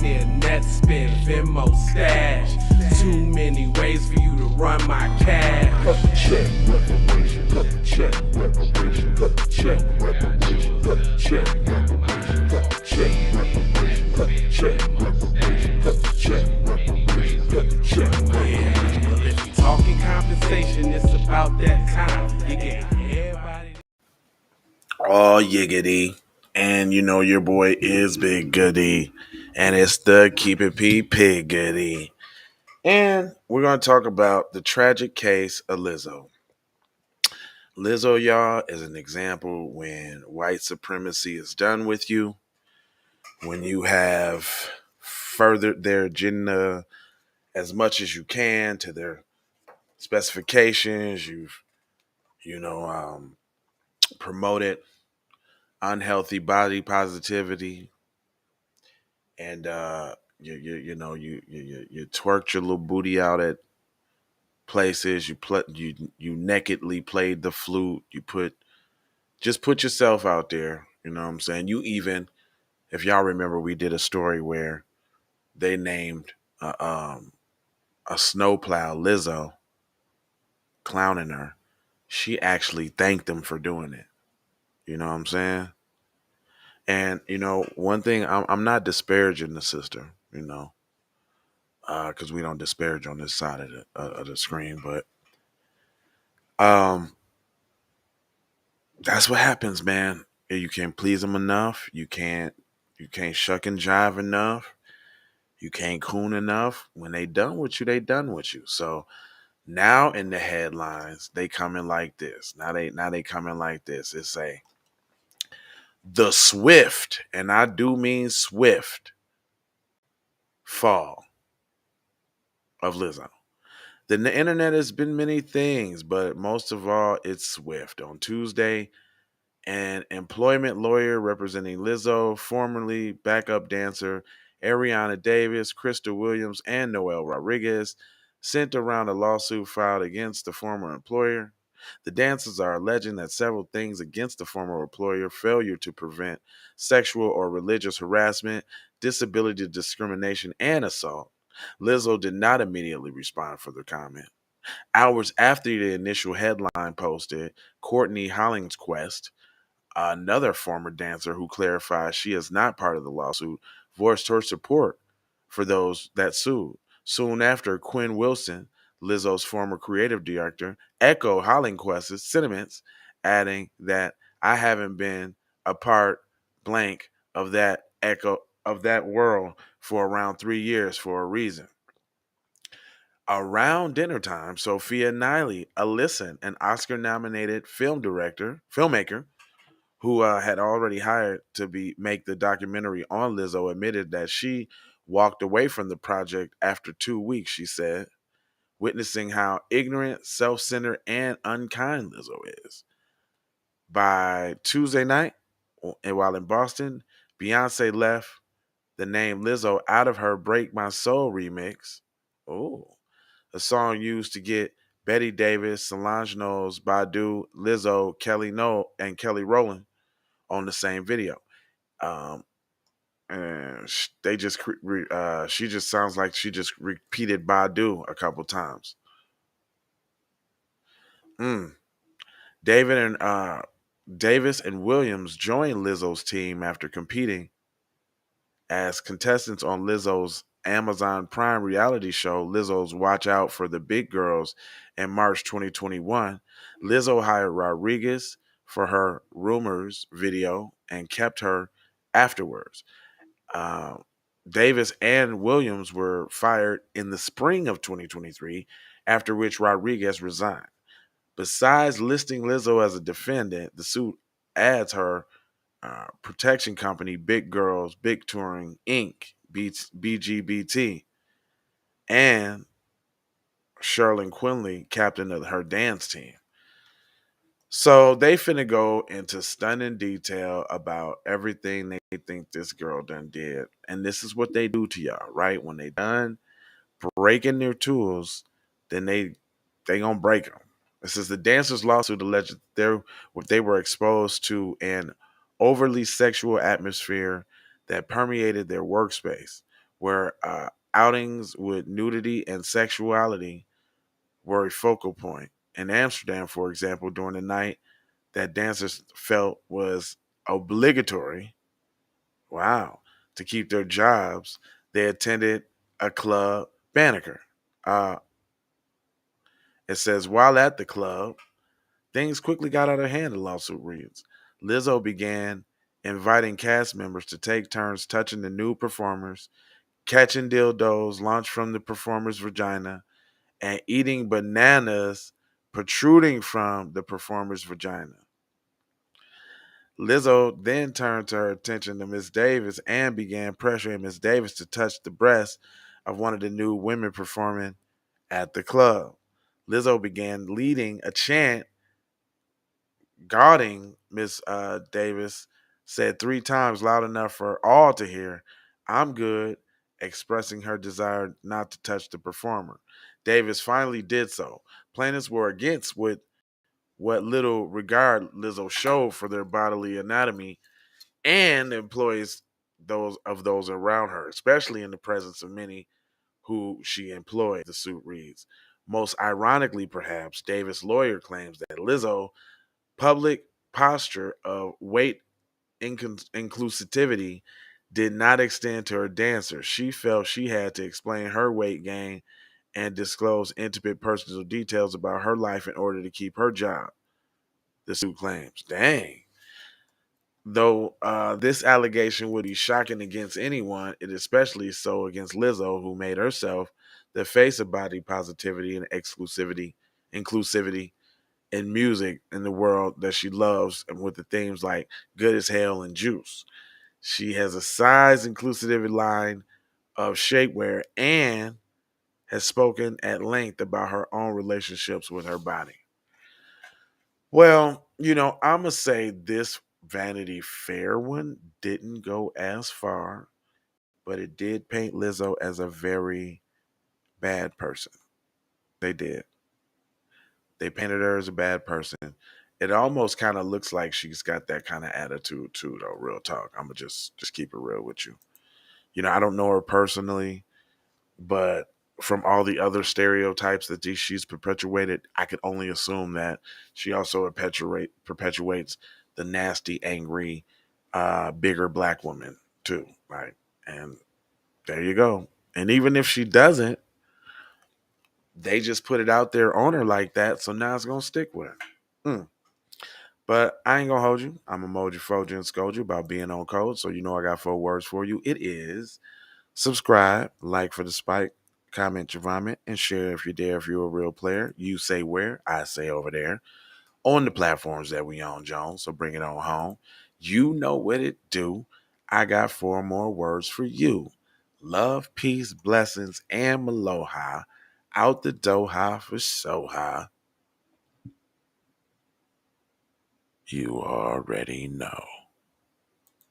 near net spin, Venmo stash. Too many ways for you to run my cash. Check reparations, check reparations, check reparations, check reparations, check reparations, check reparations, check reparations, check. Yeah, well, if you talking compensation, it's about that time. You get everybody. Oh, yiggity. And you know your boy is Big Goody. And it's the Keep It P Pig Goody. And we're going to talk about the tragic case of Lizzo. Lizzo, y'all, is an example when white supremacy is done with you, when you have furthered their agenda as much as you can to their specifications, you've, promoted unhealthy body positivity, and you twerked your little booty out at places. You nakedly played the flute. Put yourself out there. You know what I'm saying? You even, if y'all remember, we did a story where they named a snowplow Lizzo, clowning her. She actually thanked them for doing it. You know what I'm saying? And one thing, I'm not disparaging the sister. Because we don't disparage on this side of the screen, but um, that's what happens, man. You can't please them enough. You can't shuck and jive enough. You can't coon enough. When they done with you, they done with you. So now in the headlines, they coming like this. Now they coming like this. It's the swift, and I do mean swift, fall of Lizzo. The internet has been many things, but most of all, it's swift. On Tuesday, an employment lawyer representing Lizzo, formerly backup dancer Ariana Davis, Krista Williams, and Noel Rodriguez, sent around a lawsuit filed against the former employer. The dancers are alleging that several things against the former employer: failure to prevent sexual or religious harassment, disability discrimination, and assault. Lizzo did not immediately respond for the comment. Hours after the initial headline posted, Courtney Hollingsquest, another former dancer who clarified she is not part of the lawsuit, voiced her support for those that sued. Soon after, Quinn Wilson, Lizzo's former creative director, echoed Hollingsquest's sentiments, adding that I haven't been a part blank of that world for around 3 years for a reason. Around dinner time, Sophia Niley, an Oscar-nominated filmmaker, who had already hired to make the documentary on Lizzo, admitted that she walked away from the project after 2 weeks. She said, witnessing how ignorant, self-centered, and unkind Lizzo is. By Tuesday night, and while in Boston, Beyonce left the name Lizzo out of her "Break My Soul" remix. Oh, a song used to get Betty Davis, Solange Knowles, Badu, Lizzo, Kelly Rowland on the same video. Um, and she just sounds like she just repeated Badu a couple times. Mm. David and Davis and Williams joined Lizzo's team after competing as contestants on Lizzo's Amazon Prime reality show, Lizzo's Watch Out for the Big Girls, in March 2021. Lizzo hired Rodriguez for her Rumors video and kept her afterwards. Uh, Davis and Williams were fired in the spring of 2023, after which Rodriguez resigned. Besides listing Lizzo as a defendant, the suit adds her protection company, Big Girls Big Touring Inc., BGBT, and Sherlyn Quinley, captain of her dance team. So they finna go into stunning detail about everything they think this girl done did. And this is what they do to y'all, right? When they done breaking their tools, then they gonna break them. This is the dancers' lawsuit alleged they were exposed to an overly sexual atmosphere that permeated their workspace. where outings with nudity and sexuality were a focal point. In Amsterdam, for example, during the night that dancers felt was obligatory, wow, to keep their jobs, they attended a club, Banneker. Uh, it says, while at the club, things quickly got out of hand, the lawsuit reads. Lizzo began inviting cast members to take turns touching the nude performers, catching dildos launched from the performer's vagina, and eating bananas protruding from the performer's vagina. Lizzo then turned her attention to Miss Davis and began pressuring Miss Davis to touch the breast of one of the new women performing at the club. Lizzo began leading a chant guarding Miss Davis, said 3 times loud enough for all to hear, "I'm good," expressing her desire not to touch the performer. Davis finally did so. Plaintiffs were against what little regard Lizzo showed for their bodily anatomy and employees those around her, especially in the presence of many who she employed, the suit reads. Most ironically, perhaps, Davis' lawyer claims that Lizzo public posture of weight inclusivity did not extend to her dancers. She felt she had to explain her weight gain and disclose intimate personal details about her life in order to keep her job, the suit claims. Dang. Though this allegation would be shocking against anyone, it especially so against Lizzo, who made herself the face of body positivity and inclusivity in music in the world that she loves, and with the themes like Good as Hell and Juice. She has a size inclusivity line of shapewear and has spoken at length about her own relationships with her body. Well, I'm going to say this Vanity Fair one didn't go as far, but it did paint Lizzo as a very bad person. They did. They painted her as a bad person. It almost kind of looks like she's got that kind of attitude too, though. Real talk. I'm gonna just keep it real with you. I don't know her personally, but from all the other stereotypes that she's perpetuated, I could only assume that she also perpetuates the nasty, angry, bigger black woman too, right? And there you go. And even if she doesn't, they just put it out there on her like that, so now it's gonna stick with her. But I ain't gonna hold you. I'm emoji, Foji, and scold you about being on code, so I got 4 words for you. It is subscribe, like for the spike, comment your vomit, and share if you dare. If you're a real player, you say where, I say over there on the platforms that we own, Jones. So bring it on home. You know what it do. I got 4 more words for you. Love, peace, blessings, and maloha. Out the doha for soha. You already know.